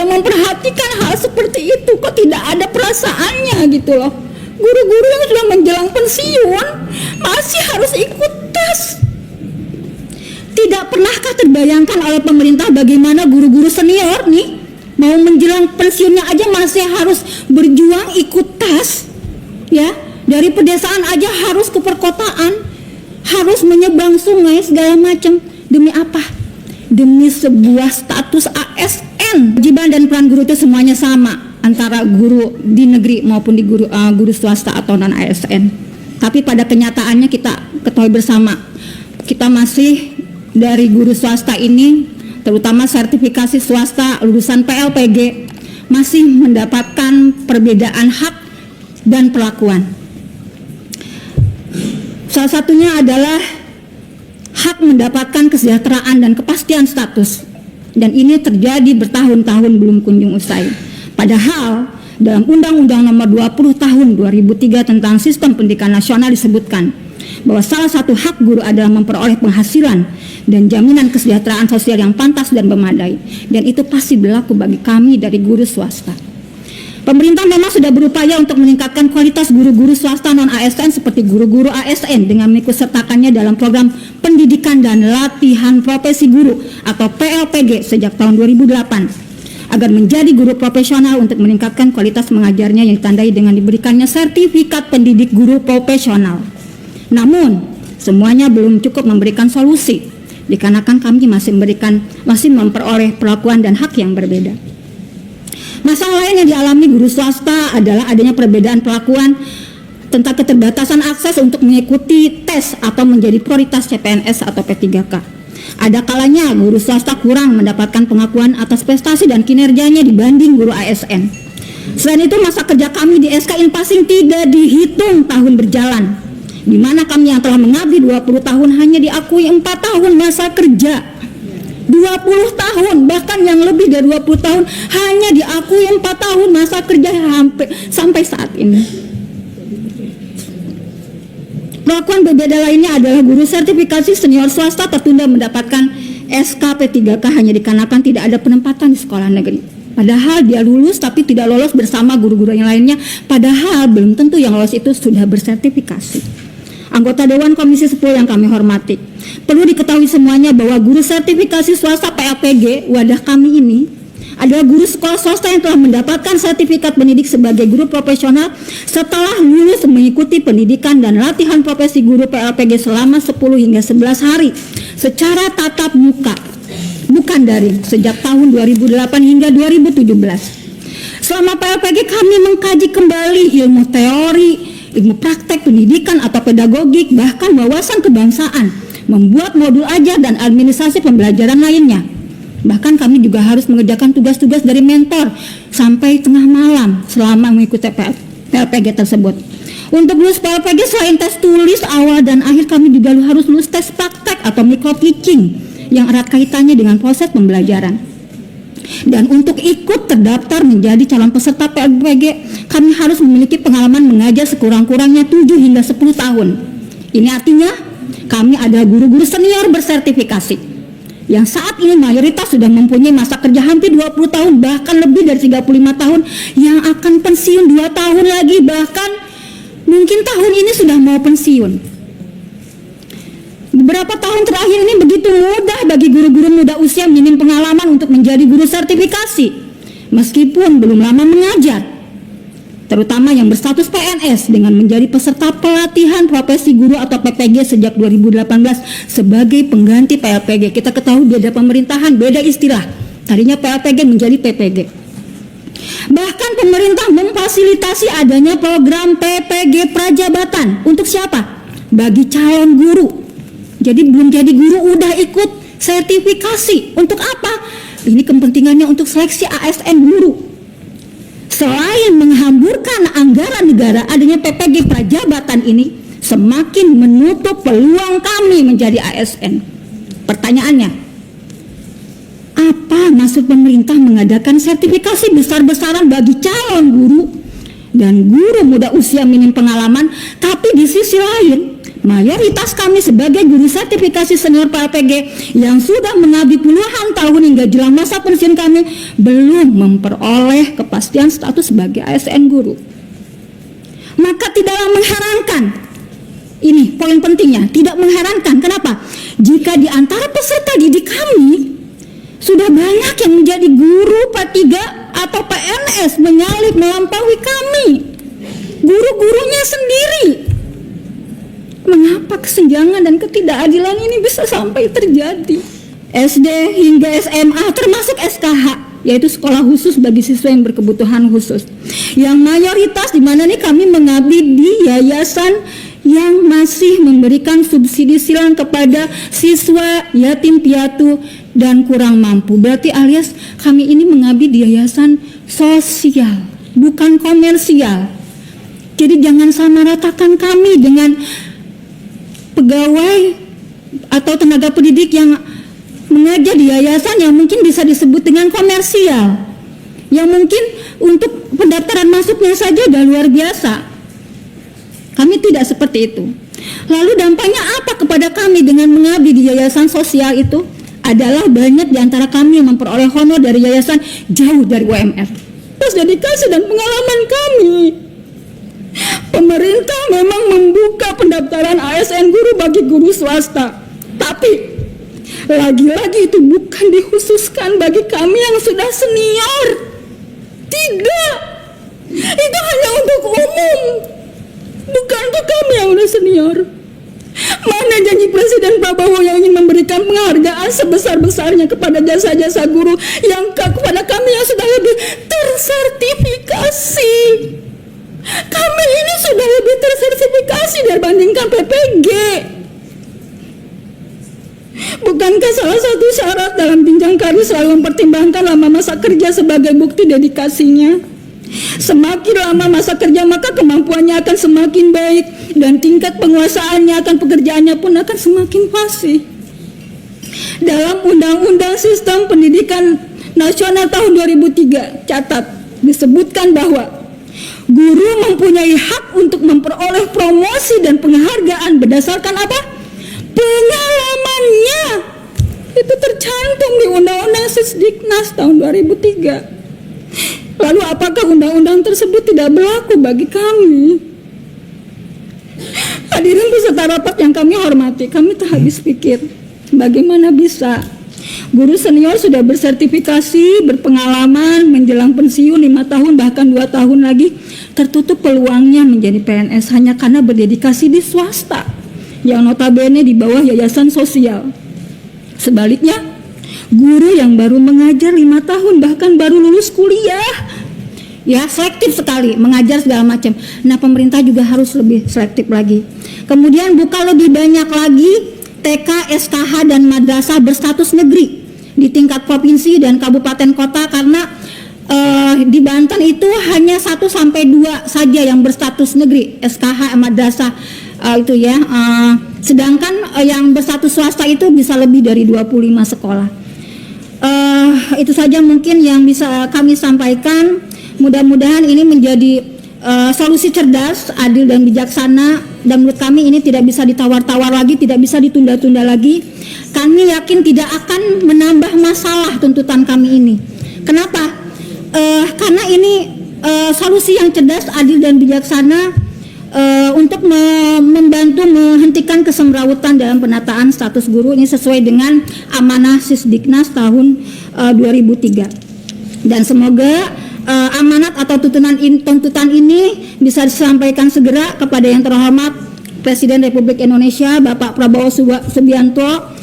memperhatikan hal seperti itu? Kok tidak ada perasaannya gitu loh. Guru-guru yang sudah menjelang pensiun masih harus ikut tes. Tidak pernahkah terbayangkan oleh pemerintah bagaimana guru-guru senior nih mau menjelang pensiunnya aja masih harus berjuang ikut tes, ya, dari pedesaan aja harus ke perkotaan, harus menyeberang sungai segala macam. Demi apa? Demi sebuah status ASN. Kewajiban dan peran guru itu semuanya sama antara guru di negeri maupun di guru swasta atau non ASN. Tapi pada kenyataannya kita ketahui bersama, kita masih dari guru swasta ini, terutama sertifikasi swasta lulusan PLPG, masih mendapatkan perbedaan hak dan perlakuan. Salah satunya adalah hak mendapatkan kesejahteraan dan kepastian status, dan ini terjadi bertahun-tahun belum kunjung usai. Padahal dalam Undang-Undang Nomor 20 Tahun 2003 tentang Sistem Pendidikan Nasional disebutkan bahwa salah satu hak guru adalah memperoleh penghasilan dan jaminan kesejahteraan sosial yang pantas dan memadai, dan itu pasti berlaku bagi kami dari guru swasta. Pemerintah memang sudah berupaya untuk meningkatkan kualitas guru-guru swasta non-ASN seperti guru-guru ASN dengan mengikutsertakannya dalam program pendidikan dan latihan profesi guru atau PLPG sejak tahun 2008 agar menjadi guru profesional untuk meningkatkan kualitas mengajarnya yang ditandai dengan diberikannya sertifikat pendidik guru profesional. Namun, semuanya belum cukup memberikan solusi, dikarenakan kami masih memperoleh perlakuan dan hak yang berbeda. Masalah lain yang dialami guru swasta adalah adanya perbedaan perlakuan tentang keterbatasan akses untuk mengikuti tes atau menjadi prioritas CPNS atau P3K. Ada kalanya guru swasta kurang mendapatkan pengakuan atas prestasi dan kinerjanya dibanding guru ASN. Selain itu, masa kerja kami di SK Inpasing tidak dihitung tahun berjalan, di mana kami yang telah mengabdi 20 tahun hanya diakui 4 tahun masa kerja. 20 tahun, bahkan yang lebih dari 20 tahun hanya diakui 4 tahun masa kerja sampai saat ini. Perlakuan berbeda lainnya adalah guru sertifikasi senior swasta tertunda mendapatkan SK P3K hanya dikarenakan tidak ada penempatan di sekolah negeri. Padahal dia lulus tapi tidak lolos bersama guru-guru yang lainnya, padahal belum tentu yang lolos itu sudah bersertifikasi. Anggota Dewan Komisi 10 yang kami hormati, perlu diketahui semuanya bahwa guru sertifikasi swasta PLPG wadah kami ini adalah guru sekolah swasta yang telah mendapatkan sertifikat pendidik sebagai guru profesional setelah lulus mengikuti pendidikan dan latihan profesi guru PLPG selama 10 hingga 11 hari secara tatap muka, bukan daring, sejak tahun 2008 hingga 2017. Selama PLPG kami mengkaji kembali ilmu teori, ilmu praktek pendidikan atau pedagogik, bahkan wawasan kebangsaan, membuat modul ajar dan administrasi pembelajaran lainnya. Bahkan kami juga harus mengerjakan tugas-tugas dari mentor sampai tengah malam selama mengikuti PLPG tersebut. Untuk lulus PLPG selain tes tulis awal dan akhir, kami juga harus lulus tes praktek atau micro teaching yang erat kaitannya dengan proses pembelajaran. Dan untuk ikut terdaftar menjadi calon peserta PLPG, kami harus memiliki pengalaman mengajar sekurang-kurangnya 7 hingga 10 tahun. Ini artinya kami adalah guru-guru senior bersertifikasi yang saat ini mayoritas sudah mempunyai masa kerja hampir 20 tahun, bahkan lebih dari 35 tahun, yang akan pensiun 2 tahun lagi, bahkan mungkin tahun ini sudah mau pensiun. Beberapa tahun terakhir ini begitu mudah bagi guru-guru muda usia minim pengalaman untuk menjadi guru sertifikasi, meskipun belum lama mengajar, terutama yang berstatus PNS dengan menjadi peserta pelatihan profesi guru atau PPG sejak 2018 sebagai pengganti PLPG. Kita ketahui beda pemerintahan, beda istilah. Tadinya PLPG menjadi PPG. Bahkan pemerintah memfasilitasi adanya program PPG prajabatan. Untuk siapa? Bagi calon guru. Jadi belum jadi guru udah ikut sertifikasi. Untuk apa? Ini kepentingannya untuk seleksi ASN guru. Selain menghamburkan anggaran negara, adanya PPG prajabatan ini semakin menutup peluang kami menjadi ASN. Pertanyaannya, apa maksud pemerintah mengadakan sertifikasi besar-besaran bagi calon guru dan guru muda usia minim pengalaman, tapi di sisi lain mayoritas kami sebagai guru sertifikasi senior PLPG yang sudah mengabdi puluhan tahun hingga jelang masa pensiun kami belum memperoleh kepastian status sebagai ASN guru. Maka tidaklah mengherankan, ini poin pentingnya, tidak mengherankan. Kenapa? Jika di antara peserta didik kami sudah banyak yang menjadi guru P3 atau PNS menyalip melampaui kami, guru-gurunya sendiri. Mengapa kesenjangan dan ketidakadilan ini bisa sampai terjadi? SD hingga SMA termasuk SKH, yaitu sekolah khusus bagi siswa yang berkebutuhan khusus, yang mayoritas di mana nih kami mengabdi di yayasan yang masih memberikan subsidi silang kepada siswa yatim piatu dan kurang mampu. Berarti alias kami ini mengabdi di yayasan sosial, bukan komersial. Jadi jangan samaratakan kami dengan pegawai atau tenaga pendidik yang mengajar di yayasan yang mungkin bisa disebut dengan komersial, yang mungkin untuk pendaftaran masuknya saja udah luar biasa. Kami tidak seperti itu. Lalu dampaknya apa kepada kami dengan mengabdi di yayasan sosial itu? Adalah banyak di antara kami yang memperoleh honor dari yayasan jauh dari UMR. Terus dedikasi dan pengalaman kami. Pemerintah memang membuka pendaftaran ASN guru bagi guru swasta, tapi lagi-lagi itu bukan dikhususkan bagi kami yang sudah senior. Tidak, itu hanya untuk umum, bukan untuk kami yang sudah senior. Mana janji Presiden Prabowo yang ingin memberikan penghargaan sebesar-besarnya kepada jasa-jasa guru yang kepada kami yang sudah lebih tersertifikasi. Kami ini sudah lebih tersertifikasi dibandingkan PPG. Bukankah salah satu syarat dalam jenjang karir selalu mempertimbangkan lama masa kerja sebagai bukti dedikasinya? Semakin lama masa kerja maka kemampuannya akan semakin baik dan tingkat penguasaannya akan pekerjaannya pun akan semakin fasih. Dalam Undang-Undang Sistem Pendidikan Nasional tahun 2003 catat disebutkan bahwa guru mempunyai hak untuk memperoleh promosi dan penghargaan berdasarkan apa? Pengalamannya. Itu tercantum di Undang-Undang Sisdiknas tahun 2003. Lalu apakah undang-undang tersebut tidak berlaku bagi kami? Hadirin peserta rapat yang kami hormati, kami tak habis pikir bagaimana bisa guru senior sudah bersertifikasi, berpengalaman, menjelang pensiun 5 tahun bahkan 2 tahun lagi tertutup peluangnya menjadi PNS hanya karena berdedikasi di swasta yang notabene di bawah yayasan sosial. Sebaliknya, guru yang baru mengajar 5 tahun bahkan baru lulus kuliah, ya selektif sekali, mengajar segala macam. Nah, pemerintah juga harus lebih selektif lagi. Kemudian buka lebih banyak lagi TK, SKH dan madrasah berstatus negeri di tingkat provinsi dan kabupaten kota, karena di Banten itu hanya 1 sampai 2 saja yang berstatus negeri, SKH, madrasah itu ya. Sedangkan yang berstatus swasta itu bisa lebih dari 25 sekolah. Itu saja mungkin yang bisa kami sampaikan. Mudah-mudahan ini menjadi solusi cerdas, adil dan bijaksana, dan menurut kami ini tidak bisa ditawar-tawar lagi, tidak bisa ditunda-tunda lagi. Kami yakin tidak akan menambah masalah tuntutan kami ini. Kenapa? Karena ini solusi yang cerdas, adil dan bijaksana untuk membantu menghentikan kesemrawutan dalam penataan status guru. Ini sesuai dengan amanah Sisdiknas tahun 2003. Dan semoga amanat atau tuntutan ini bisa disampaikan segera kepada yang terhormat Presiden Republik Indonesia Bapak Prabowo Subianto